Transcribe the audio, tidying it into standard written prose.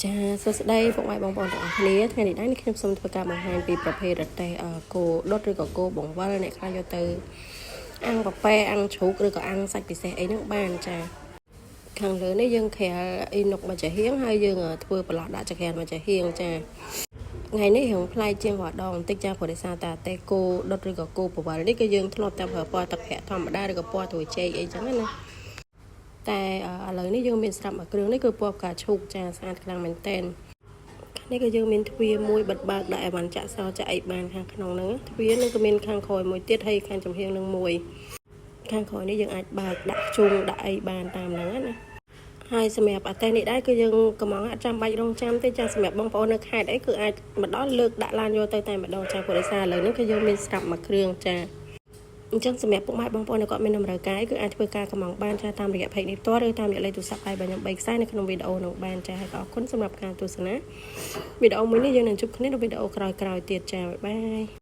ចាសួស្តីពុកម៉ែបងប្អូនទាំងអស់គ្នាថ្ងៃនេះដែរខ្ញុំសូមធ្វើការបង្ហាញពីប្រភេទរទេះគោដុតឬក៏គោបង្វិលអ្នកខ្លះយកទៅអាំងប៉ប៉ែអាំងជ្រូកឬក៏អាំងសាច់ពិសេសអីហ្នឹងបានចាខាងលើនេះយើងក្រាលអ៊ីនុកមកចាហៀងហើយយើងធ្វើបន្លោះដាក់ចក្រានមកចាហៀងចាថ្ងៃនេះរឿងផ្លែជាងវ៉ាដងបន្តិចចាព្រោះដោយសារតែរទេះគោដុតឬក៏គោបង្វិលនេះគឺយើងធ្លាប់តែប្រើពណ៌ទឹកប្រាក់ធម្មតាឬក៏ពណ៌ត្រួយចេកអីចឹងណាតែឥឡូវនេះយើងមានស្រាប់មួយគ្រឿងនេះគឺពណ៌ផ្កាឈូកចាស្អាតខ្លាំងមែនទែននេះគឺយើងមានទ្វារមួយបិទបើកដាក់ឲ្យបានចាក់សោចាក់អីបានខាងក្នុងហ្នឹងទ្វារនឹងក៏មានខាងក្រោយមួយទៀតហើយខាងចំហៀងនឹងមួយខាងក្រោយនេះយើងអាចបើកដាក់ជុងដាក់អីបានតាមហ្នឹងណាហើយសម្រាប់អាតេះនេះដែរគឺយើងកំងអត់ចាំបាច់រងចាំទេចាសម្រាប់បងប្អូននៅខេត្តអីគឺអាចមកដល់លើកដាក់ឡានយកទៅតែម្ដងចាព្រោះដោយសារឥឡូវនេះគឺយើងមានស្រាប់មួយគ្រឿងចាអញ្ចឹងសម្រាប់ពុកម៉ែបងប្អូនដែលគាត់មានតម្រូវការគឺអាចធ្វើការកម្មង់បានចាតាមរយៈ page នេះផ្ទាល់ឬតាមរយៈលេខទូរស័ព្ទដៃរបស់ខ្ញុំ3ខ្សែនៅក្នុងវីដេអូនោះបានចាហើយក៏អរគុណសម្រាប់ការទស្សនាវីដេអូមួយនេះយើងនឹងជួបគ្នានៅវីដេអូក្រោយៗទៀតចាបាយបាយ